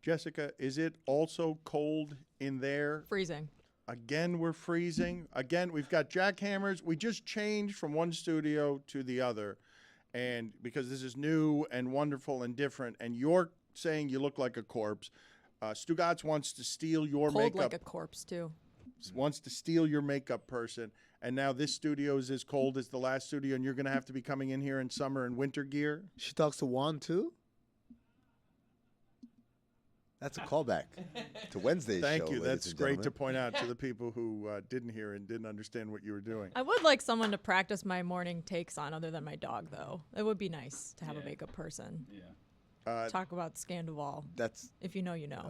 Jessica, is it also cold in there? Freezing. Again, we're freezing. Again, we've got jackhammers. We just changed from one studio to the other, and because this is new and wonderful and different, and you're saying you look like a corpse. Stugotz wants to steal your Cold makeup. like a corpse, too. Wants to steal your makeup person, and now this studio is as cold as the last studio, and you're going to have to be coming in here in summer and winter gear. She talks to Juan, too? That's a callback to Wednesday's show. Thank you. That's great gentlemen. to point out to the people who didn't hear and didn't understand what you were doing. I would like someone to practice my morning takes on other than my dog, though. It would be nice to have a makeup person. Yeah. Talk about Scandival. That's if you know, you know.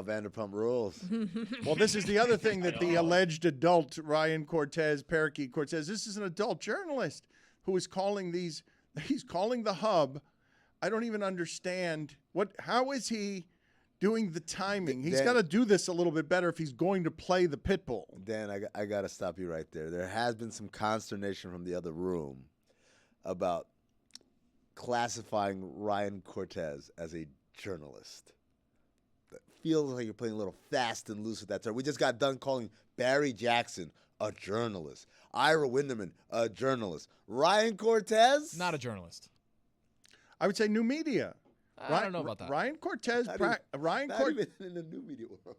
Vanderpump Rules. Well, this is the other thing that the alleged adult Ryan Cortez, Parakeet Cortez, this is an adult journalist who is calling these. He's calling the hub. I don't even understand how is he doing the timing? He's got to do this a little bit better if he's going to play the pit bull. Dan, I got to stop you right there. There has been some consternation from the other room about classifying Ryan Cortez as a journalist. It feels like you're playing a little fast and loose with that term. We just got done calling Barry Jackson a journalist. Ira Winderman, a journalist. Ryan Cortez? Not a journalist. I would say new media. I don't know about that. Ryan Cortez. Not even in the new media world.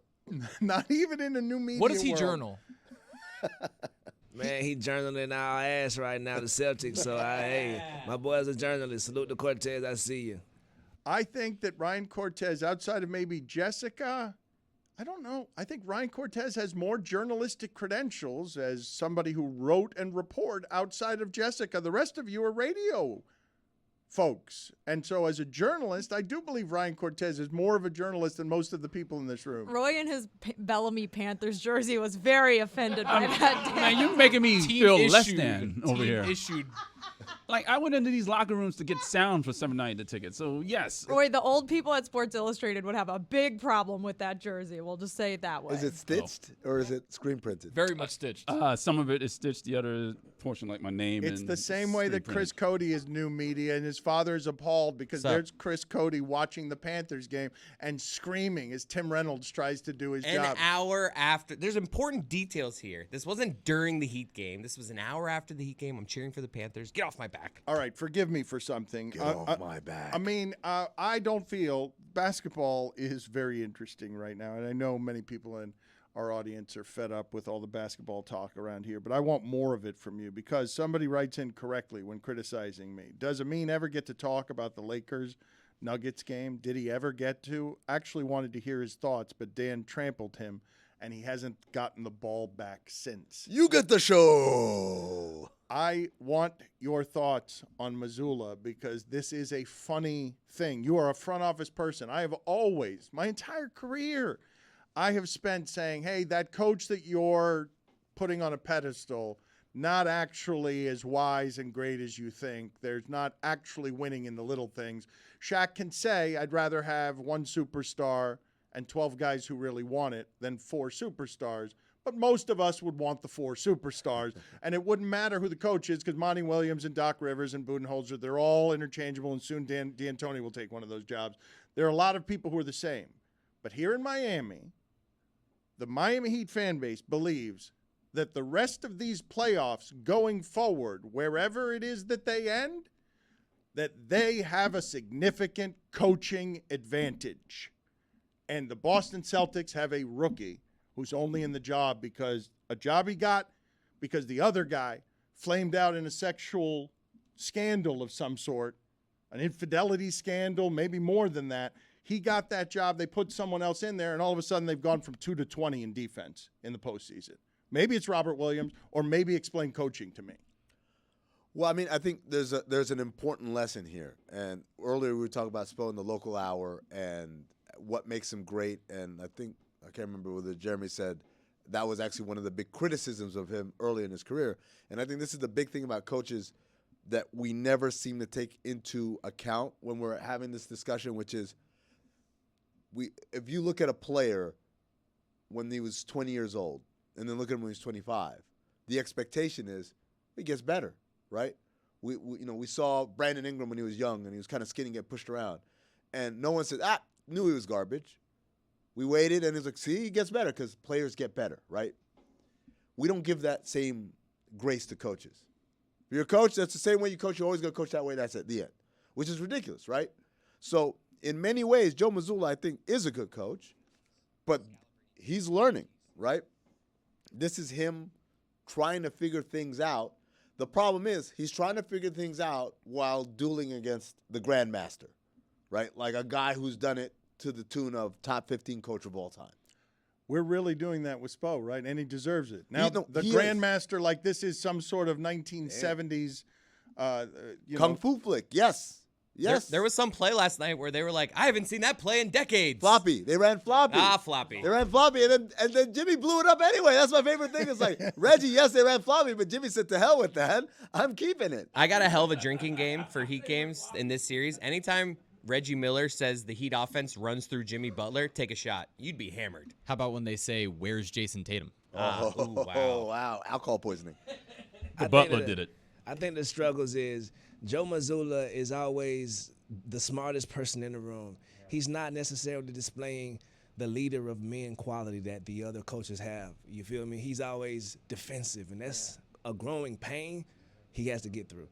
Not even in the new media world. What does he journal? Man, he journaling our ass right now, the Celtics. So, hey, my boy's a journalist. Salute to Cortez. I see you. I think that Ryan Cortez, outside of maybe Jessica, I don't know. I think Ryan Cortez has more journalistic credentials as somebody who wrote and report outside of Jessica. The rest of you are radio folks. And so as a journalist, I do believe Ryan Cortez is more of a journalist than most of the people in this room. Roy in his Bellamy Panthers jersey was very offended by that. Dan. Man, you're making me feel less issued. than over here. Issued. Like, I went into these locker rooms to get sound for $7.90 the ticket. So, yes. Roy, the old people at Sports Illustrated would have a big problem with that jersey. We'll just say it that way. Is it stitched or is it screen printed? Very much stitched. Some of it is stitched. The other portion, like my name. It's and the same way that Chris Cody is new media, and his father is appalled because there's Chris Cody watching the Panthers game and screaming as Tim Reynolds tries to do his job. An hour after. There's important details here. This wasn't during the Heat game. This was an hour after the Heat game. I'm cheering for the Panthers. Get off my back. All right, forgive me for something. Get off my back. I mean, I don't feel basketball is very interesting right now, and I know many people in our audience are fed up with all the basketball talk around here, but I want more of it from you because somebody writes in correctly when criticizing me. Does Amin ever get to talk about the Lakers-Nuggets game? Did he ever get to? Actually wanted to hear his thoughts, but Dan trampled him, and he hasn't gotten the ball back since. You get the show. I want your thoughts on Mazzulla because this is a funny thing. You are a front office person. I have always, my entire career, I have spent saying, hey, that coach that you're putting on a pedestal, not actually as wise and great as you think. There's not actually winning in the little things. Shaq can say, I'd rather have one superstar and 12 guys who really want it than 4 superstars. But most of us would want the 4 superstars, and it wouldn't matter who the coach is because Monty Williams and Doc Rivers and Budenholzer, they're all interchangeable, and soon D'Antoni will take one of those jobs. There are a lot of people who are the same. But here in Miami, the Miami Heat fan base believes that the rest of these playoffs going forward, wherever it is that they end, that they have a significant coaching advantage. And the Boston Celtics have a rookie who's only in the job because a job he got because the other guy flamed out in a sexual scandal of some sort, an infidelity scandal, maybe more than that. He got that job. They put someone else in there, and all of a sudden they've gone from 2 to 20 in defense in the postseason. Maybe it's Robert Williams, or maybe explain coaching to me. Well, I mean, I think there's an important lesson here. And earlier we were talking about Spo in the local hour and what makes him great. And I think, I can't remember whether Jeremy said that was actually one of the big criticisms of him early in his career. And I think this is the big thing about coaches that we never seem to take into account when we're having this discussion, which is if you look at a player when he was 20 years old and then look at him when he's 25, the expectation is he gets better, right? We saw Brandon Ingram when he was young and he was kind of skinny, get pushed around. And no one said, knew he was garbage. We waited, and he's like, see, he gets better because players get better, right? We don't give that same grace to coaches. If you're a coach, that's the same way you coach. You're always going to coach that way. That's at the end, which is ridiculous, right? So in many ways, Joe Mazzulla, I think, is a good coach, but he's learning, right? This is him trying to figure things out. The problem is he's trying to figure things out while dueling against the Grandmaster, right? Like a guy who's done it to the tune of top 15 coach of all time. We're really doing that with Spo, right? And he deserves it. Now, the he Grandmaster, like this is some sort of 1970s Kung Fu flick, yes. Yes. There was some play last night where they were like, I haven't seen that play in decades. Floppy. They ran floppy. Floppy. They ran floppy, and then Jimmy blew it up anyway. That's my favorite thing. It's like, Reggie, yes, they ran floppy, but Jimmy said, to hell with that. I'm keeping it. I got a hell of a drinking game for Heat games in this series. Anytime Reggie Miller says the Heat offense runs through Jimmy Butler, take a shot. You'd be hammered. How about when they say, where's Jason Tatum? Wow. Alcohol poisoning. The Butler did it. I think the struggles is Joe Mazzulla is always the smartest person in the room. He's not necessarily displaying the leader of men quality that the other coaches have. You feel me? He's always defensive, and that's a growing pain he has to get through.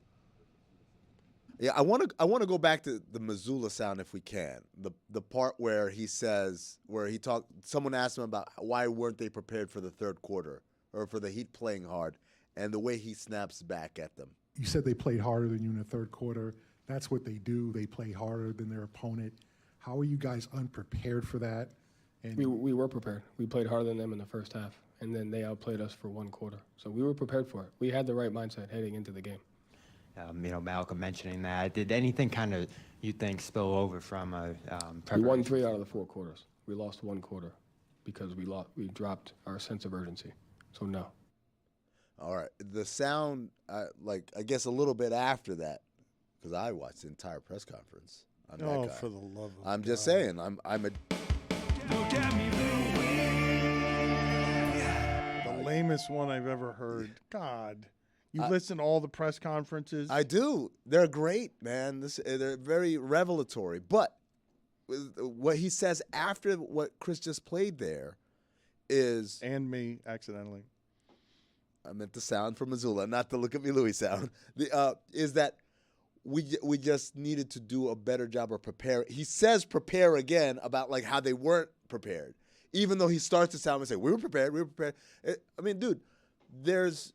Yeah, I want to go back to the Mazzulla sound if we can. The part where he says, someone asked him about why weren't they prepared for the third quarter or for the Heat playing hard, and the way he snaps back at them. You said they played harder than you in the third quarter. That's what they do. They play harder than their opponent. How are you guys unprepared for that? And we were prepared. We played harder than them in the first half, and then they outplayed us for one quarter. So we were prepared for it. We had the right mindset heading into the game. Malcolm mentioning that. Did anything kind of, you think, spill over from we won 3 out of the 4 quarters. We lost 1 quarter because we dropped our sense of urgency. So no. All right. The sound, I guess a little bit after that, because I watched the entire press conference on that guy. For the love of I'm God. just saying. I'm a. The lamest one I've ever heard. God. You listen to all the press conferences? I do. They're great, man. They're very revelatory. But what he says after what Chris just played there is... And me, accidentally. I meant the sound from Mazzulla, not the look at me Louie sound. Is that we just needed to do a better job of preparing. He says prepare again about like how they weren't prepared. Even though he starts the sound and say, we were prepared. I mean, dude, there's...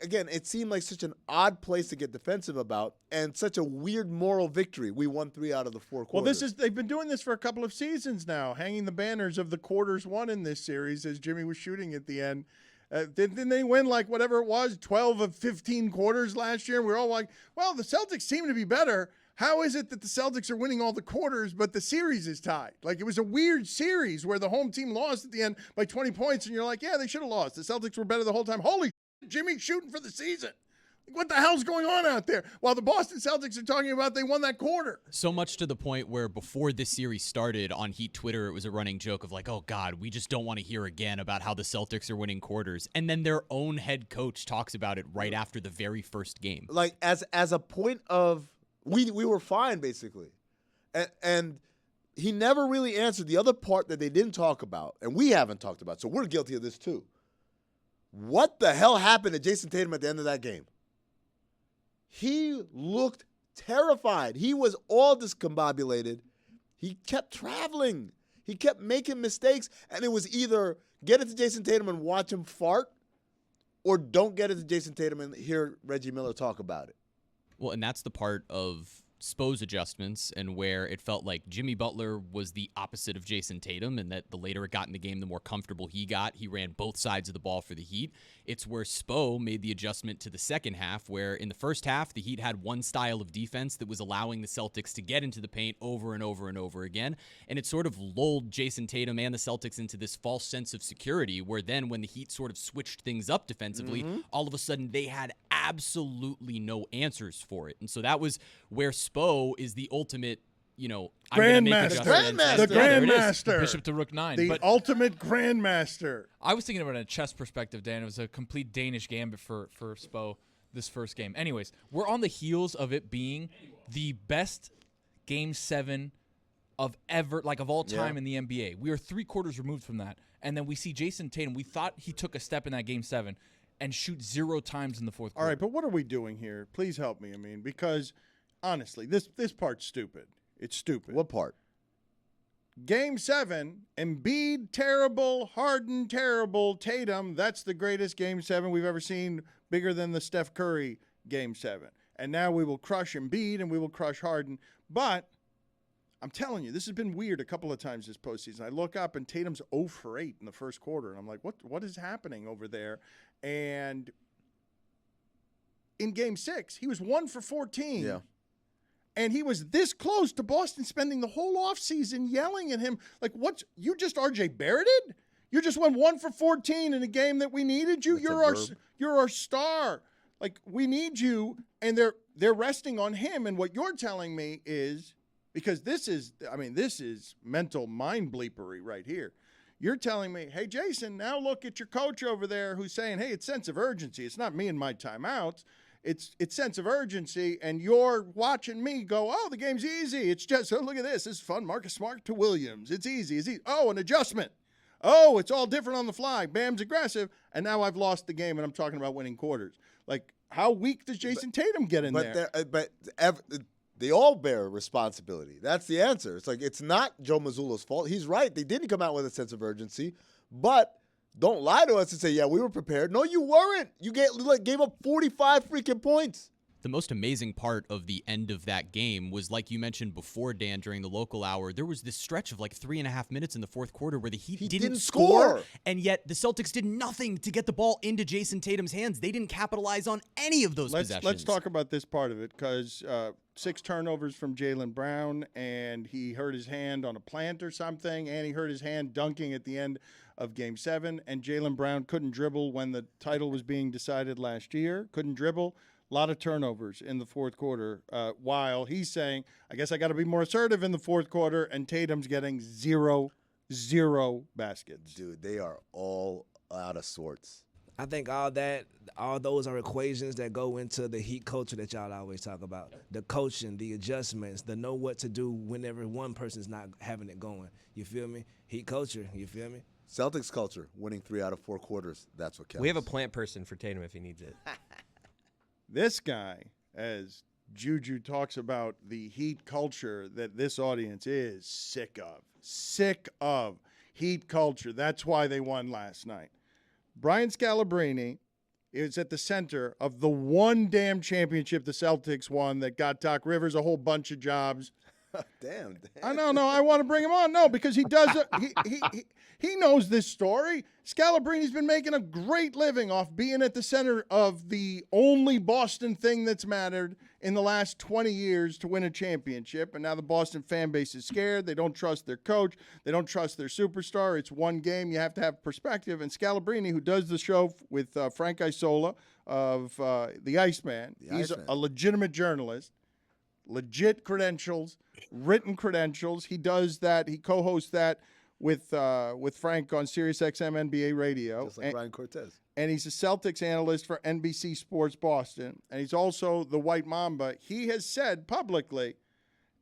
again, it seemed like such an odd place to get defensive about and such a weird moral victory. We won 3 out of the 4 quarters. Well, they've been doing this for a couple of seasons now, hanging the banners of the quarters won in this series as Jimmy was shooting at the end. Didn't they win like whatever it was, 12 of 15 quarters last year? We're all like, well, the Celtics seem to be better. How is it that the Celtics are winning all the quarters, but the series is tied? Like, it was a weird series where the home team lost at the end by 20 points, and you're like, yeah, they should have lost. The Celtics were better the whole time. Holy Jimmy's shooting for the season. What the hell's going on out there? While the Boston Celtics are talking about they won that quarter. So much to the point where before this series started on Heat Twitter, it was a running joke of like, oh, God, we just don't want to hear again about how the Celtics are winning quarters. And then their own head coach talks about it right after the very first game. Like, as a point of, we were fine, basically. And he never really answered the other part that they didn't talk about, and we haven't talked about, so we're guilty of this too. What the hell happened to Jason Tatum at the end of that game? He looked terrified. He was all discombobulated. He kept traveling. He kept making mistakes, and it was either get it to Jason Tatum and watch him fart, or don't get it to Jason Tatum and hear Reggie Miller talk about it. Well, and that's the part of Spo's adjustments and where it felt like Jimmy Butler was the opposite of Jason Tatum, and that the later it got in the game, the more comfortable he got. He ran both sides of the ball for the Heat. It's where Spo made the adjustment to the second half, where in the first half, the Heat had one style of defense that was allowing the Celtics to get into the paint over and over and over again, and it sort of lulled Jason Tatum and the Celtics into this false sense of security, where then when the Heat sort of switched things up defensively, all of a sudden they had absolutely no answers for it. And so that was where Spo is the ultimate, Grandmaster. The Grandmaster. Bishop to Rook 9. The ultimate Grandmaster. I was thinking about it in a chess perspective, Dan. It was a complete Danish gambit for Spo this first game. Anyways, we're on the heels of it being the best Game 7 of all time in the NBA. We are 3 quarters removed from that. And then we see Jason Tatum. We thought he took a step in that Game 7 and shoot 0 times in the fourth quarter. All right, but what are we doing here? Please help me. I mean, because honestly, this part's stupid. It's stupid. What part? Game 7, Embiid terrible, Harden terrible, Tatum, that's the greatest Game 7 we've ever seen, bigger than the Steph Curry Game 7. And now we will crush Embiid and we will crush Harden. But I'm telling you, this has been weird a couple of times this postseason. I look up and Tatum's 0 for 8 in the first quarter, and I'm like, what is happening over there? And in Game 6, he was 1 for 14. Yeah. And he was this close to Boston spending the whole offseason yelling at him. Like, you just R.J. Barretted? You just went 1 for 14 in a game that we needed you? You're our star. Like, we need you. And they're resting on him. And what you're telling me is, because this is mental mind bleepery right here. You're telling me, hey, Jason, now look at your coach over there who's saying, hey, it's sense of urgency. It's not me and my timeouts. It's sense of urgency, and you're watching me go, oh, the game's easy. It's just, oh, look at this. This is fun. Marcus Smart to Williams. It's easy. It's easy. Oh, an adjustment. Oh, it's all different on the fly. Bam's aggressive, and now I've lost the game, and I'm talking about winning quarters. Like, how weak does Jason Tatum get in there? They all bear responsibility. That's the answer. It's like, it's not Joe Mazzulla's fault. He's right. They didn't come out with a sense of urgency, but don't lie to us and say, yeah, we were prepared. No, you weren't. You gave up 45 freaking points. The most amazing part of the end of that game was, like you mentioned before, Dan, during the local hour, there was this stretch of like 3.5 minutes in the fourth quarter where the Heat didn't score, and yet the Celtics did nothing to get the ball into Jason Tatum's hands. They didn't capitalize on any of those possessions. Let's talk about this part of it, because 6 turnovers from Jaylen Brown, and he hurt his hand on a plant or something, and he hurt his hand dunking at the end of Game 7, and Jaylen Brown couldn't dribble when the title was being decided last year. Couldn't dribble. A lot of turnovers in the fourth quarter, while he's saying, I guess I got to be more assertive in the fourth quarter, and Tatum's getting zero baskets. Dude, they are all out of sorts. I think all those are equations that go into the Heat culture that y'all always talk about. The coaching, the adjustments, the know what to do whenever one person's not having it going. You feel me? Heat culture, you feel me? Celtics culture, winning 3 out of 4 quarters. That's what counts. We have a plant person for Tatum if he needs it. This guy, as Juju talks about the Heat culture that this audience is sick of Heat culture. That's why they won last night. Brian Scalabrine is at the center of the one damn championship the Celtics won that got Doc Rivers a whole bunch of jobs. Damn. I know. I want to bring him on. No, because he does. He knows this story. Scalabrine's been making a great living off being at the center of the only Boston thing that's mattered in the last 20 years to win a championship. And now the Boston fan base is scared. They don't trust their coach. They don't trust their superstar. It's one game. You have to have perspective. And Scalabrine, who does the show with Frank Isola of the Iceman, he's a legitimate journalist. Legit credentials, written credentials. He does that. He co-hosts that with Frank on SiriusXM NBA Radio. Just like Ryan Cortez. And he's a Celtics analyst for NBC Sports Boston. And he's also the White Mamba. He has said publicly,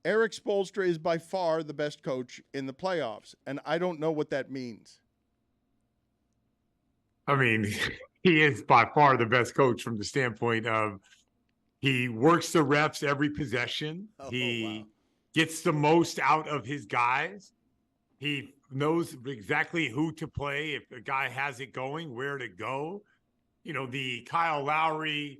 Erik Spoelstra is by far the best coach in the playoffs. And I don't know what that means. I mean, he is by far the best coach from the standpoint of he works the reps every possession. He gets the most out of his guys. He knows exactly who to play. If a guy has it going, where to go. You know, the Kyle Lowry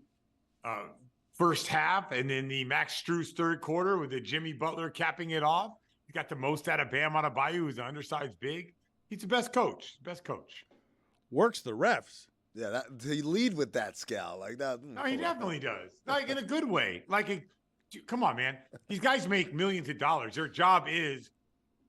first half and then the Max Strus third quarter with the Jimmy Butler capping it off. He got the most out of Bam Adebayo, who's an undersized big. He's the best coach. Works the refs. Yeah, he lead with that scowl like that. No, he definitely does. Like in a good way. Come on, man. These guys make millions of dollars. Their job is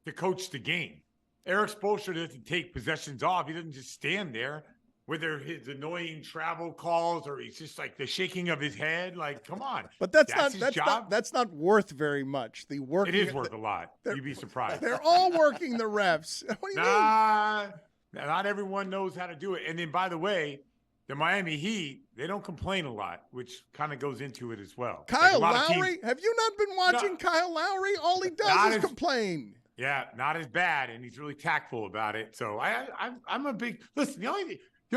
to coach the game. Erik Spoelstra doesn't take possessions off. He doesn't just stand there, whether his annoying travel calls or he's just like the shaking of his head. Like, come on. But that's not worth very much. It is worth a lot. You'd be surprised. They're all working the refs. What do you mean? Not everyone knows how to do it. And then, by the way, the Miami Heat, they don't complain a lot, which kind of goes into it as well. Kyle Lowry? Have you not been watching Kyle Lowry? All he does is complain. Yeah, not as bad, and he's really tactful about it. So I'm a big listen. The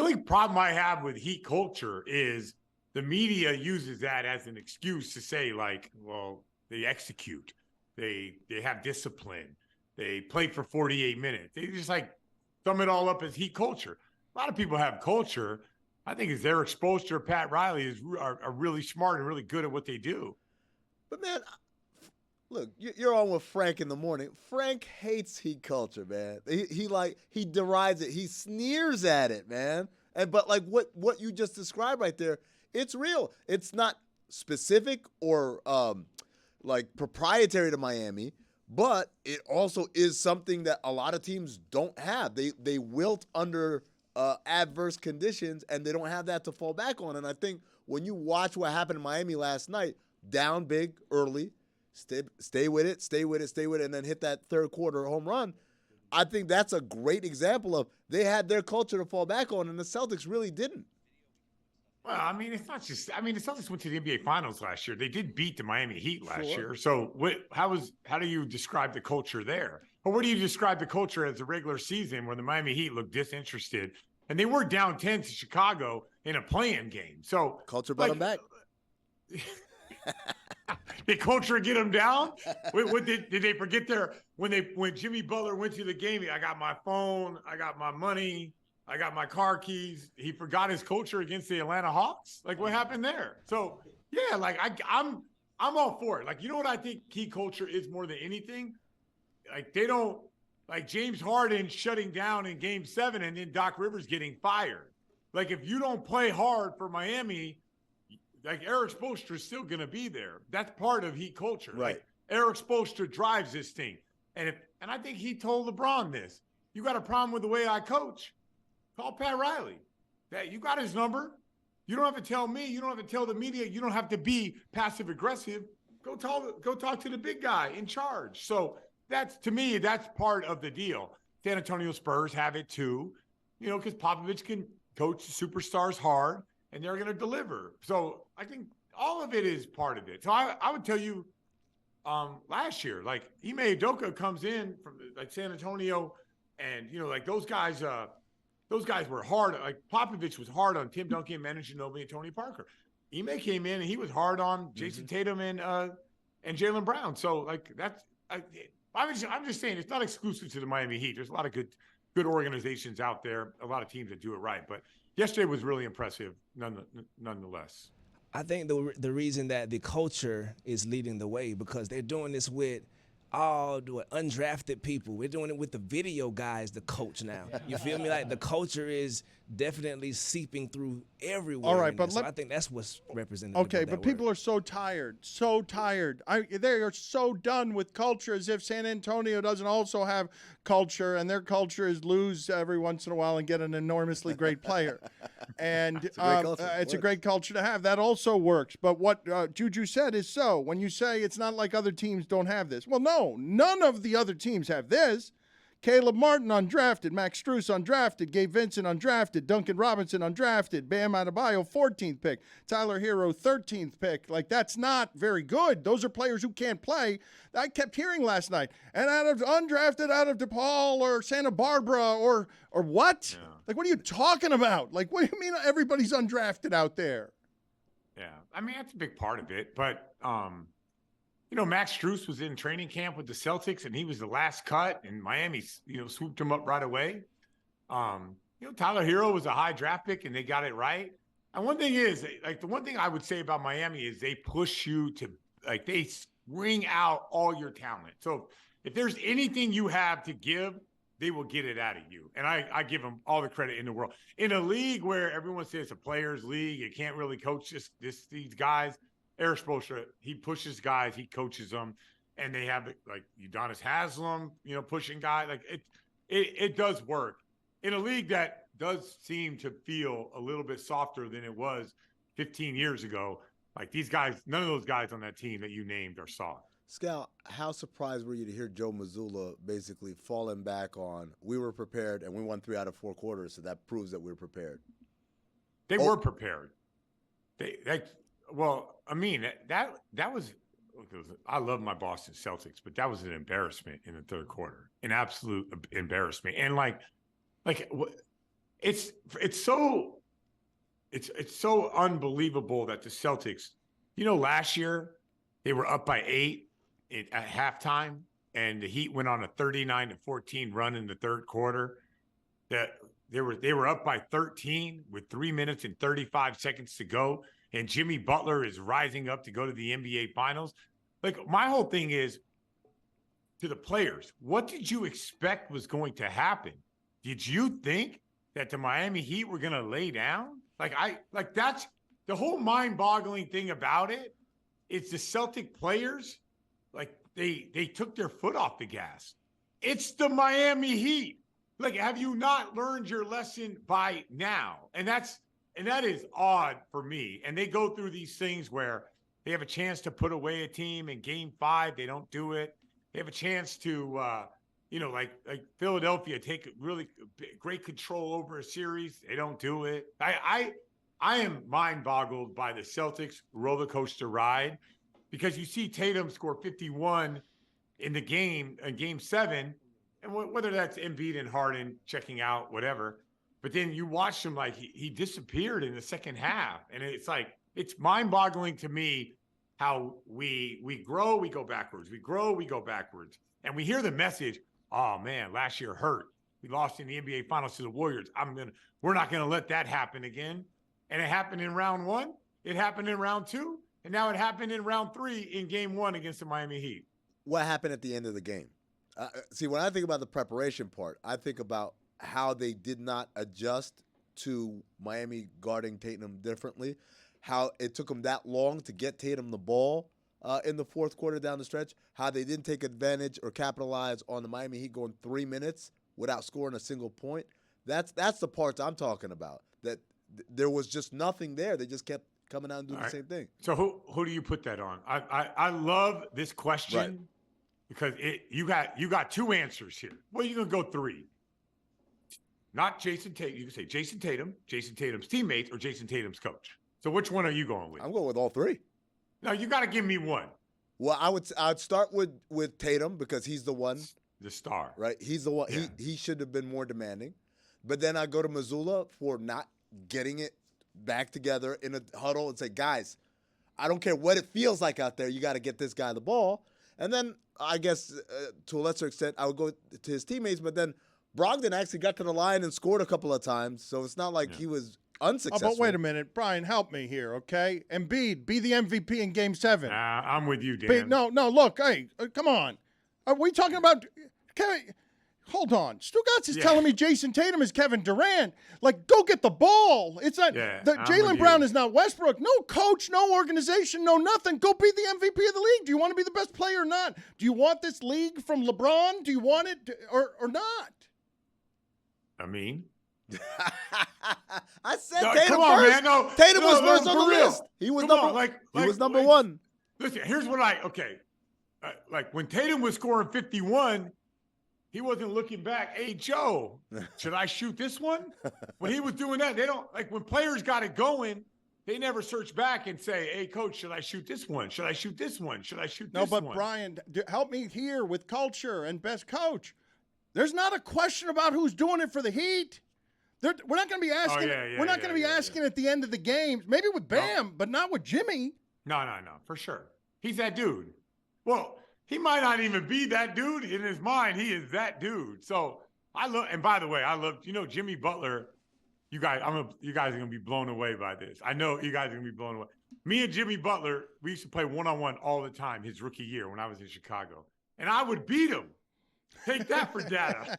only problem I have with Heat culture is the media uses that as an excuse to say, like, well, they execute, they have discipline, they play for 48 minutes. They just like thumb it all up as Heat culture. A lot of people have culture. I think it's Erik Spoelstra, Pat Riley are really smart and really good at what they do. But man, look, you're on with Frank in the morning. Frank hates Heat culture, man. He derides it. He sneers at it, man. But like what you just described right there, it's real. It's not specific or like proprietary to Miami, but it also is something that a lot of teams don't have. They wilt under adverse conditions, and they don't have that to fall back on. And I think when you watch what happened in Miami last night, down big early, stay with it, and then hit that third quarter home run, I think that's a great example of they had their culture to fall back on, and the Celtics really didn't. Well, I mean, it's not just. I mean, the Celtics went to the NBA Finals last year. They did beat the Miami Heat last year. So, how do you describe the culture there? Or what do you describe the culture as a regular season when the Miami Heat looked disinterested and they were down 10 to Chicago in a play-in game? So culture brought them back. Did culture get them down? Did they forget when Jimmy Butler went to the game? I got my phone, I got my money, I got my car keys. He forgot his culture against the Atlanta Hawks. Like, what happened there? So yeah, like I'm all for it. Like, you know what I think key culture is more than anything? Like, they don't like James Harden shutting down in Game 7 and then Doc Rivers getting fired. Like, if you don't play hard for Miami, like, Erik Spoelstra is still going to be there. That's part of Heat culture. Right. Like, Erik Spoelstra drives this thing. And I think he told LeBron this. You got a problem with the way I coach? Call Pat Riley. That you got his number. You don't have to tell me. You don't have to tell the media. You don't have to be passive aggressive. Go talk to the big guy in charge. So to me, that's part of the deal. San Antonio Spurs have it too, because Popovich can coach the superstars hard, and they're going to deliver. So I think all of it is part of it. So I would tell you, last year, like, Ime Udoka comes in from like San Antonio, and like those guys were hard. Like, Popovich was hard on Tim Duncan, Manu Ginobili, and Tony Parker. Ime came in and he was hard on Jason Tatum and Jaylen Brown. So like I'm just saying it's not exclusive to the Miami Heat. There's a lot of good organizations out there, a lot of teams that do it right. But yesterday was really impressive, nonetheless. I think the reason that the culture is leading the way because they're doing this with all the undrafted people. We're doing it with the video guys, the coach now. You feel me? Like, the culture is definitely seeping through everywhere. All right, but I think that's what's represented. Okay, but people are so tired. They are so done with culture, as if San Antonio doesn't also have culture, and their culture is lose every once in a while and get an enormously great player. And it's a great culture to have. That also works. But what Juju said is so. When you say it's not like other teams don't have this, well, no, none of the other teams have this. Caleb Martin undrafted, Max Strus undrafted, Gabe Vincent undrafted, Duncan Robinson undrafted, Bam Adebayo 14th pick, Tyler Hero 13th pick. Like, that's not very good. Those are players who can't play. I kept hearing last night. And out of DePaul or Santa Barbara or what? Yeah. Like, what are you talking about? Like, what do you mean everybody's undrafted out there? Yeah, I mean, that's a big part of it. But Max Strus was in training camp with the Celtics, and he was the last cut, and Miami, swooped him up right away. Tyler Hero was a high draft pick, and they got it right. And one thing is, like, the one thing I would say about Miami is they push you to, like, they bring out all your talent. So if there's anything you have to give, they will get it out of you. And I give them all the credit in the world. In a league where everyone says it's a players' league, you can't really coach these guys. Erik Spoelstra, he pushes guys, he coaches them, and they have, like, Udonis Haslem, pushing guys. Like, it does work in a league that does seem to feel a little bit softer than it was 15 years ago. Like, these guys, none of those guys on that team that you named are soft. Scal, how surprised were you to hear Joe Mazzulla basically falling back on, we were prepared and we won 3 out of 4 quarters, so that proves that we're prepared? They were prepared. Well, I mean, that was I love my Boston Celtics, but that was an embarrassment in the third quarter, an absolute embarrassment. And it's so unbelievable that the Celtics, last year they were up by 8 at halftime, and the Heat went on a 39-14 run in the third quarter. That they were up by 13 with 3 minutes and 35 seconds to go, and Jimmy Butler is rising up to go to the NBA Finals. Like, my whole thing is to the players, what did you expect was going to happen? Did you think that the Miami Heat were going to lay down? That's the whole mind-boggling thing about it. It's the Celtic players, they took their foot off the gas. It's the Miami Heat. Have you not learned your lesson by now? And that is odd for me. And they go through these things where they have a chance to put away a team in Game 5. They don't do it. They have a chance to, like Philadelphia, take really great control over a series. They don't do it. I am mind-boggled by the Celtics roller coaster ride, because you see Tatum score 51 in Game 7, and whether that's Embiid and Harden checking out, whatever. But then you watch him he disappeared in the second half, and it's mind-boggling to me how we grow, we go backwards. We grow, we go backwards. And we hear the message, oh man, last year hurt. We lost in the NBA Finals to the Warriors. We're not gonna let that happen again. And it happened in round 1, it happened in round 2, and now it happened in round 3 in Game 1 against the Miami Heat. What happened at the end of the game? See, when I think about the preparation part, I think about how they did not adjust to Miami guarding Tatum differently, how it took them that long to get Tatum the ball in the fourth quarter down the stretch, how they didn't take advantage or capitalize on the Miami Heat going 3 minutes without scoring a single point. That's the parts I'm talking about, that there was just nothing there. They just kept coming out and doing the same thing. So who do you put that on? I love this question. Right. Because you got 2 answers here. Well, you're going to go 3. Not Jason Tatum. You can say Jason Tatum, Jason Tatum's teammates, or Jason Tatum's coach. So which one are you going with? I'm going with all 3. No, you got to give me one. Well, I'd start with Tatum, because he's the one. The star. Right? He's the one. Yeah. He should have been more demanding. But then I go to Mazzulla for not getting it back together in a huddle and say, guys, I don't care what it feels like out there. You got to get this guy the ball. And then I guess to a lesser extent, I would go to his teammates. But then Brogdon actually got to the line and scored a couple of times. So it's not like he was unsuccessful. Oh, but wait a minute. Brian, help me here, okay? Embiid, be the MVP in Game 7. I'm with you, Dan. No, look, hey, come on. Are we talking about hold on. Stugotz is telling me Jason Tatum is Kevin Durant. Go get the ball. It's not Jaylen Brown is not Westbrook. No coach, no organization, no nothing. Go be the MVP of the league. Do you want to be the best player or not? Do you want this league from LeBron? Do you want it or not? I mean, I said Tatum first. Man. No, Tatum was first on the real. list. He was number 1. Listen, here's what when Tatum was scoring 51, he wasn't looking back. Hey, Joe, should I shoot this one? When he was doing that, they don't when players got it going, they never search back and say, hey, coach, should I shoot this one? Should I shoot this one? Should I shoot this one? No, but Brian, help me here with culture and best coach. There's not a question about who's doing it for the Heat. We're not going to be asking. We're not going to be asking at the end of the game. Maybe with Bam, but not with Jimmy. No, for sure. He's that dude. Well, he might not even be that dude in his mind. He is that dude. So I love. And by the way, I love. Jimmy Butler. You guys are gonna be blown away by this. I know you guys are gonna be blown away. Me and Jimmy Butler, we used to play one-on-one all the time his rookie year when I was in Chicago, and I would beat him. Take that for data.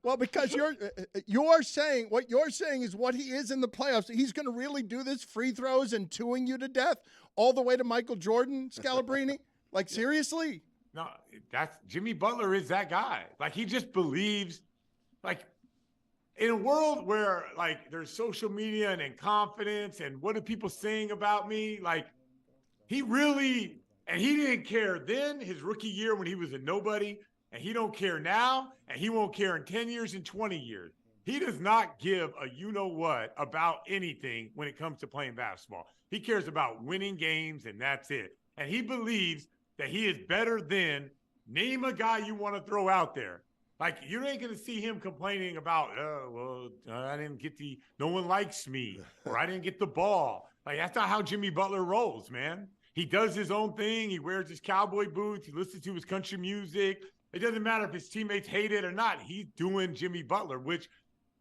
Well, because you're saying what you're saying is what he is in the playoffs. He's going to really do this free throws and chewing you to death all the way to Michael Jordan, Scalabrine. Seriously? No, that's Jimmy Butler is that guy. He just believes. In a world where there's social media and confidence and what are people saying about me? He really. And he didn't care then, his rookie year when he was a nobody, and he don't care now, and he won't care in 10 years and 20 years. He does not give a you-know-what about anything when it comes to playing basketball. He cares about winning games, and that's it. And he believes that he is better than name a guy you want to throw out there. Like, you ain't going to see him complaining about, I didn't get no one likes me, or I didn't get the ball. Like, that's not how Jimmy Butler rolls, man. He does his own thing. He wears his cowboy boots. He listens to his country music. It doesn't matter if his teammates hate it or not. He's doing Jimmy Butler, which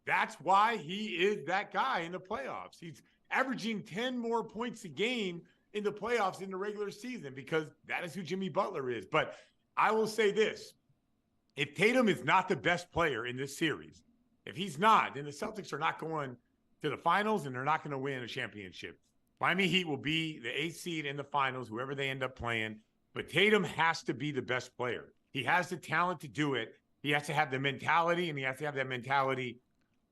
that's why he is that guy in the playoffs. He's averaging 10 more points a game in the playoffs in the regular season because that is who Jimmy Butler is. But I will say this. If Tatum is not the best player in this series, if he's not, then the Celtics are not going to the finals and they're not going to win a championship. Miami Heat will be the 8th seed in the finals, whoever they end up playing. But Tatum has to be the best player. He has the talent to do it. He has to have the mentality, and he has to have that mentality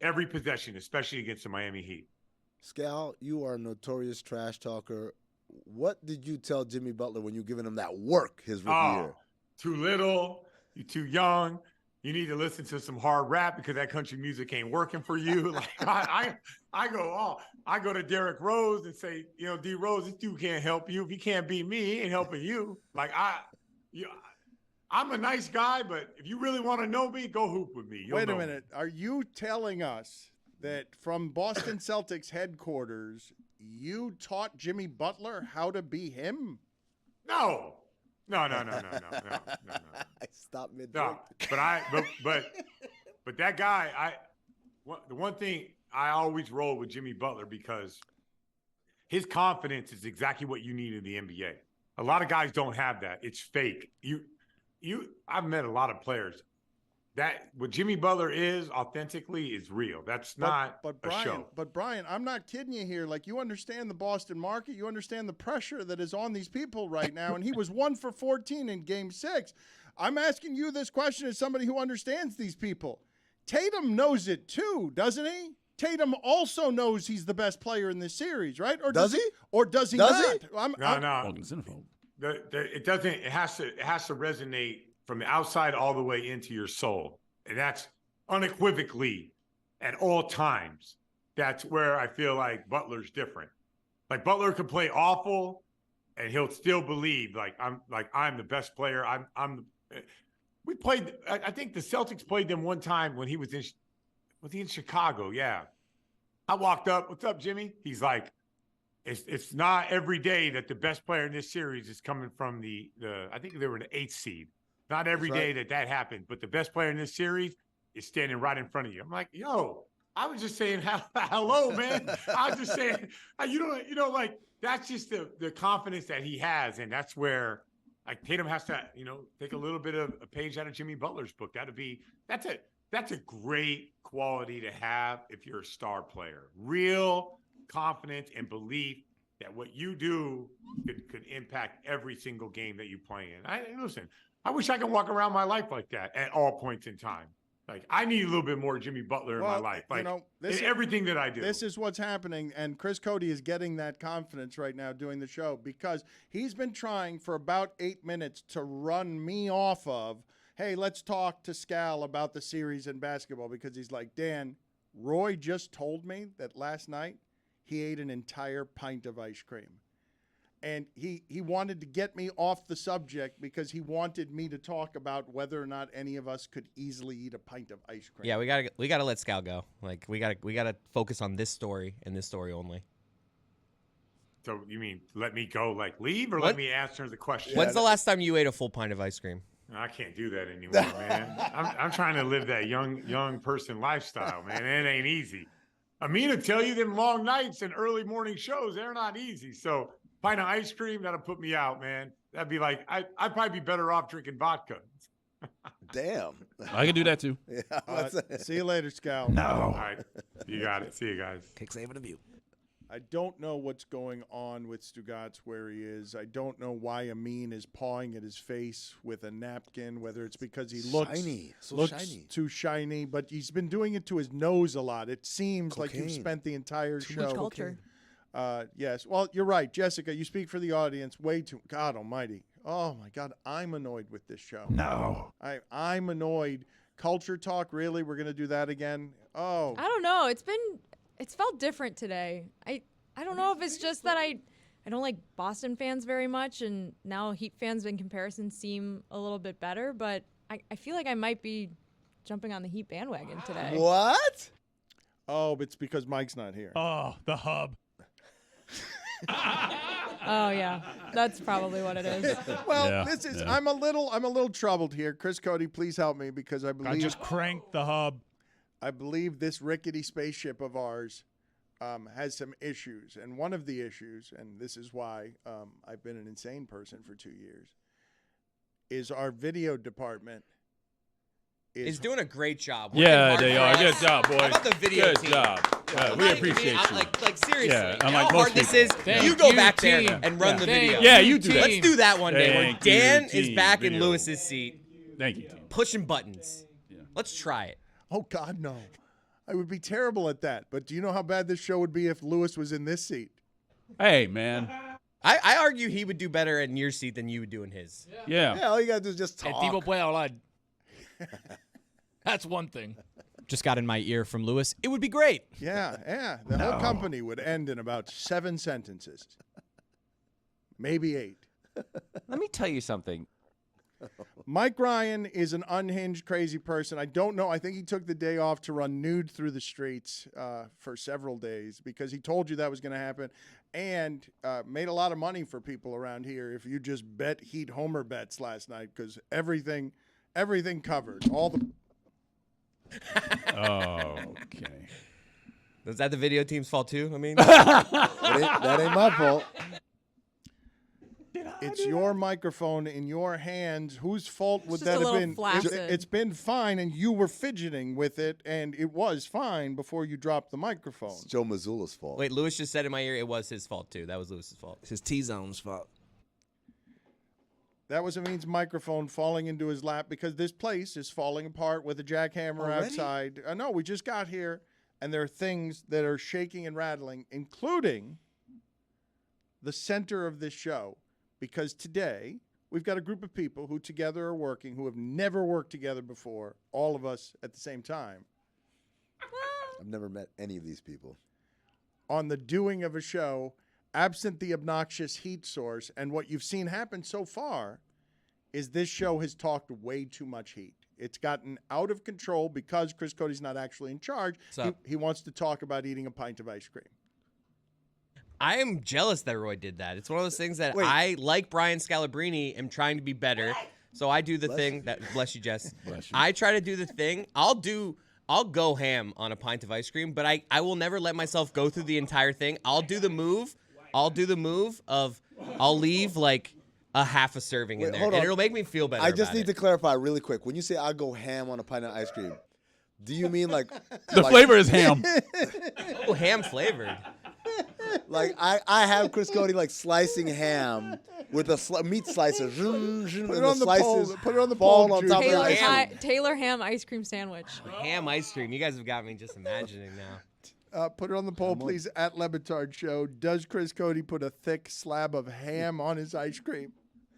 every possession, especially against the Miami Heat. Scal, you are a notorious trash talker. What did you tell Jimmy Butler when you were giving him that work his rookie year? Too little. You're too young. You need to listen to some hard rap because that country music ain't working for you. Like I go to Derrick Rose and say, D Rose, this dude can't help you. If he can't beat me, he ain't helping you. Like I'm a nice guy, but if you really want to know me, go hoop with me. Wait a minute. Are you telling us that from Boston Celtics headquarters, you taught Jimmy Butler how to be him? No. No. Stop mid. No, but that guy, the one thing I always roll with Jimmy Butler because his confidence is exactly what you need in the NBA. A lot of guys don't have that. It's fake. I've met a lot of players. That what Jimmy Butler is authentically is real. That's not a show. But Brian, I'm not kidding you here. Like, you understand the Boston market. You understand the pressure that is on these people right now. And he was 1 for 14 in Game 6. I'm asking you this question as somebody who understands these people. Tatum knows it too, doesn't he? Tatum also knows he's the best player in this series, right? Or does he? Or does he not? No. It doesn't. It has to resonate from the outside all the way into your soul. And that's unequivocally at all times. That's where I feel like Butler's different. Like, Butler could play awful and he'll still believe I'm the best player. We played, I think the Celtics played them one time when he was in Chicago? Yeah. I walked up, "What's up, Jimmy?" He's like, it's not every day that the best player in this series is coming from I think they were the 8th seed. Not every day that happened, but the best player in this series is standing right in front of you. I'm like, yo, I was just saying hello, man. I was just saying, like, that's just the confidence that he has, and that's where like Tatum has to, take a little bit of a page out of Jimmy Butler's book. That's a great quality to have if you're a star player. Real confidence and belief that what you do could impact every single game that you play in. Listen. I wish I could walk around my life like that at all points in time. Like, I need a little bit more Jimmy Butler in my life. Like, everything that I do. This is what's happening, and Chris Cody is getting that confidence right now doing the show because he's been trying for about 8 minutes to run me off of, hey, let's talk to Scal about the series in basketball, because he's like, Dan, Roy just told me that last night he ate an entire pint of ice cream. And he wanted to get me off the subject because he wanted me to talk about whether or not any of us could easily eat a pint of ice cream. Yeah, we gotta let Scal go. Like, we gotta focus on this story and this story only. So you mean let me go, like leave, or let me answer the question? When's the last time you ate a full pint of ice cream? I can't do that anymore, man. I'm trying to live that young person lifestyle, man. It ain't easy. I mean, to tell you, them long nights and early morning shows, they're not easy. So pint of ice cream, that'll put me out, man. That'd be like, I'd probably be better off drinking vodka. Damn. I can do that too. Yeah, see you later, Scal. No. All right. You got it. See you guys. Kick saving the view. I don't know what's going on with Stugotz where he is. I don't know why Amin is pawing at his face with a napkin, whether it's because he looks shiny. Too shiny, but he's been doing it to his nose a lot. It seems like you've spent the entire show. Much culture. Yes. Well, you're right, Jessica. You speak for the audience way too. God almighty. Oh, my God. I'm annoyed with this show. No. I'm annoyed. Culture talk, really? We're going to do that again? Oh. I don't know. It's felt different today. I I don't know if it's just that I don't like Boston fans very much, and now Heat fans in comparison seem a little bit better, but I feel like I might be jumping on the Heat bandwagon today. What? Oh, but it's because Mike's not here. Oh, the hub. Oh yeah, that's probably what it is. Well, Yeah, this is yeah. I'm a little troubled here. Chris Cody, please help me because I I believe just cranked the hub. I believe this rickety spaceship of ours has some issues, and one of the issues, and this is why I've been an insane person for 2 years, is our video department Is doing a great job. Yeah, Working they hard are. for Good us. job, boys. How about the video Good team? job. Yeah, we appreciate you. Like seriously. Yeah, you know unlike how most hard this people. is? Thank you go you, back team. there and run the Thank video. Yeah, you do that. Let's do that one day where Thank you, Dan is team. back in Video. Lewis's seat, Thank you, team. pushing buttons. Let's try it. Oh God, no! I would be terrible at that. But do you know how bad this show would be if Lewis was in this seat? Hey, man. I argue he would do better in your seat than you would do in his. Yeah. Yeah, all you gotta do is just El talk. tipo puede hablar. That's one thing. Just got in my ear from Lewis. It would be great. Yeah. The whole company would end in about 7 sentences, maybe 8. Let me tell you something. Mike Ryan is an unhinged, crazy person. I don't know. I think he took the day off to run nude through the streets for several days because he told you that was going to happen and made a lot of money for people around here if you just bet Heat Homer bets last night because everything covered. All the Okay. Is that the video team's fault too? I mean, that ain't my fault. It's your microphone in your hands. Whose fault would just that a have little been? flaccid. It's been fine, and you were fidgeting with it, and it was fine before you dropped the microphone. It's Joe Mazzulla's fault. wait, Lewis just said in my ear it was his fault too. That was Lewis's fault. It's his T-Zone's fault. That was Amin's microphone falling into his lap because this place is falling apart with a jackhammer outside. No, we just got here, and there are things that are shaking and rattling, including the center of this show. Because today, we've got a group of people who together are working, who have never worked together before, all of us at the same time, I've never met any of these people. on the doing of a show, absent the obnoxious heat source. And what you've seen happen so far is this show has talked way too much heat. It's gotten out of control because Chris Cody's not actually in charge. He wants to talk about eating a pint of ice cream. I am jealous that Roy did that. It's one of those things that Wait. I, like Brian Scalabrine, am trying to be better. So I do the thing that bless you, Jess. Bless you. I try to do the thing. I'll go ham on a pint of ice cream, but I will never let myself go through the entire thing. I'll do the move of I'll leave like a half a serving in Wait, there, hold and on. it'll make me feel better. I just about need it. to clarify really quick. When you say I go ham on a pint of ice cream, do you mean like The flavor is ham. Oh, ham flavored. like I have Chris Cody like slicing ham with a meat slicer? Put it on the pole. Put it on the pole, on top of the Taylor, ice cream. Taylor ham ice cream sandwich. Ham ice cream. You guys have got me just imagining now. Put it on the poll, please, at LeBatard Show. Does Chris Cody put a thick slab of ham on his ice cream?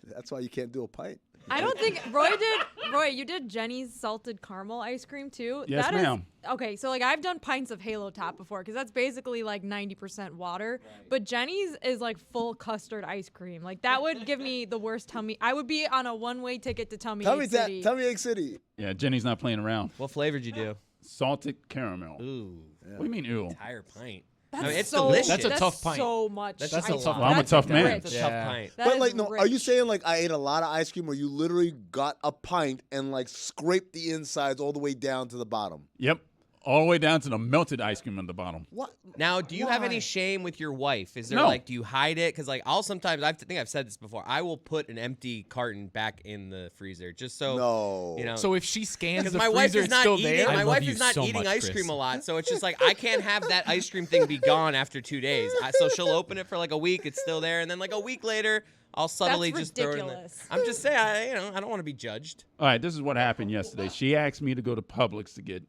That's why you can't do a pint. I don't think Roy, you did Jenny's salted caramel ice cream too. Yes, That is- ma'am. Okay, so like I've done pints of Halo Top before because that's basically like 90% water. But Jenny's is like full custard ice cream. Like that would give me the worst tummy. I would be on a one-way ticket to Tummy City. Tummy Ache City. Yeah, Jenny's not playing around. What flavor did you do? Salted caramel. Ooh. What do you mean, ew? Entire pint. That's I mean, it's so, delicious. That's a tough pint. So much. That's ice a cream. tough Well, I'm a That's tough man. rich. It's a tough pint. That But is like, no, are you rich. saying like I ate a lot of ice cream, or you literally got a pint and like scraped the insides all the way down to the bottom? Yep. All the way down to the melted ice cream at the bottom. What? Now, do you have any Why? shame with your wife? Is there No. like, do you hide it? Because like, I'll sometimes, I think I've said this before. I will put an empty carton back in the freezer just so No. you know. So if she scans Because the my wife freezer, is it's not still eating. there. My I love wife you is not so eating much, ice Chris. cream a lot, so it's just like I can't have that ice cream thing be gone after 2 days. So she'll open it for like a week, it's still there, and then like a week later, I'll subtly That's just throw it in there. ridiculous. I'm just saying, I don't want to be judged. All right, this is what happened yesterday. She asked me to go to Publix to get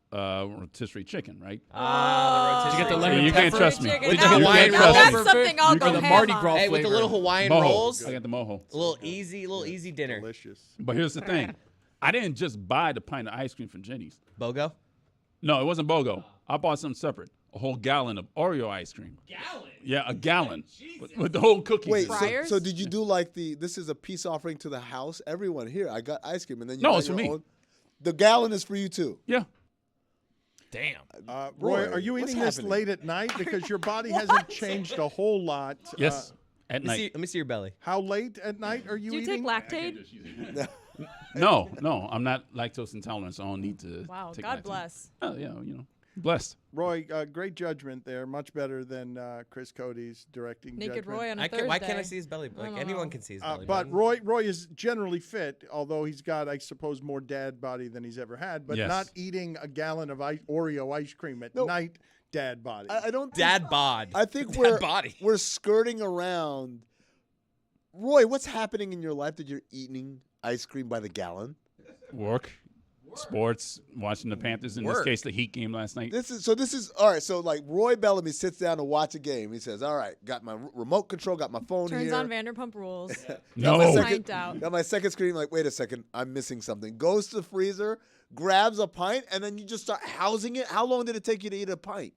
rotisserie chicken, right? Ah, Did you get the So lemon you can't pepper? trust me. Chicken. With Now- the Hawaiian now rolls. that's something I'll Or go the ham Mardi on. Gras Hey, with the flavor. little Hawaiian Mojo. rolls, I got the mojo. a little easy dinner. Delicious. But here's the thing. I didn't just buy the pint of ice cream from Jenny's. BOGO? No, it wasn't BOGO. I bought something separate. a whole gallon of Oreo ice cream. Gallon? Yeah, a gallon with the whole cookie. Wait, so did you do like this is a peace offering to the house? Everyone here, I got ice cream, and then you got it's for your me. own. The gallon is for you too. Yeah. Damn. Roy, are you what's eating this happening? late at night? Because your body hasn't changed a whole lot. Yes, at night. Let me see your belly. How late at night are you Do you eating? take Lactaid? No, I'm not lactose intolerant, so I don't need to. Wow, take God Lactaid. bless. Oh, yeah, blessed. Roy, great judgment there. Much better than Chris Cody's directing Naked judgment. Roy on a Thursday. Why can't I see his belly? I Like don't anyone know. can see his belly. But button. Roy is generally fit, although he's got, I suppose, more dad body than he's ever had. But Yes. not eating a gallon of Oreo ice cream at night, dad body. I don't. Dad bod. I think body. we're skirting around. Roy, what's happening in your life that you're eating ice cream by the gallon? Work, sports, watching the Panthers. In this case, the Heat game last night. This is all right. So like Roy Bellamy sits down to watch a game. He says, "All right, got my remote control, got my phone Turns here, on Vanderpump Rules. No. Pint out. got my second screen. Like, wait a second, I'm missing something." Goes to the freezer, grabs a pint, and then you just start housing it. How long did it take you to eat a pint?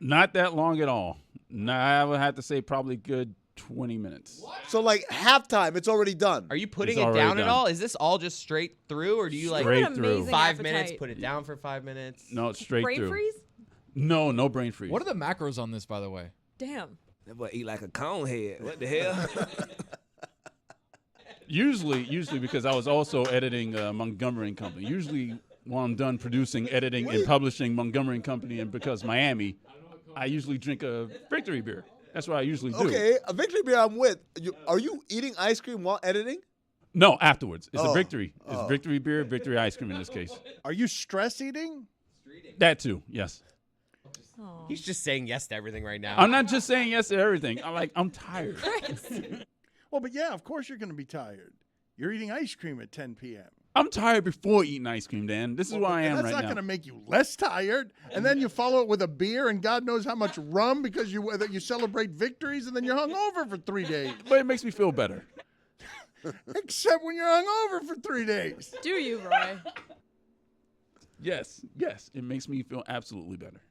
Not that long at all. No, I would have to say probably good 20 minutes. So like halftime, it's already done. Are you putting It's it already down at done. all? Is this all just straight through, or do you like Straight What an through. amazing 5 minutes, appetite. put it down for 5 minutes? No, it's straight Brain through. freeze? No brain freeze. What are the macros on this, by the way? Damn. That boy eat like a cone head. What the hell? Usually because I was also editing Montgomery and Company. Usually when I'm done producing, editing, and publishing Montgomery and Company, and because Miami, I usually drink a victory beer. That's what I usually do. Okay, a victory beer I'm with. Are you eating ice cream while editing? No, afterwards. It's Oh. a victory. It's victory beer, victory ice cream in this case. Are you stress eating? That too, yes. He's just saying yes to everything right now. I'm not just saying yes to everything. I'm tired. Well, but yeah, of course you're going to be tired. You're eating ice cream at 10 p.m. I'm tired before eating ice cream, Dan. This is where I am That's right not now. going to make you less tired. And then you follow it with a beer and God knows how much rum because you celebrate victories and then you're hungover for 3 days. But it makes me feel better. Except when you're hungover for 3 days. Do you, Roy? Yes, it makes me feel absolutely better.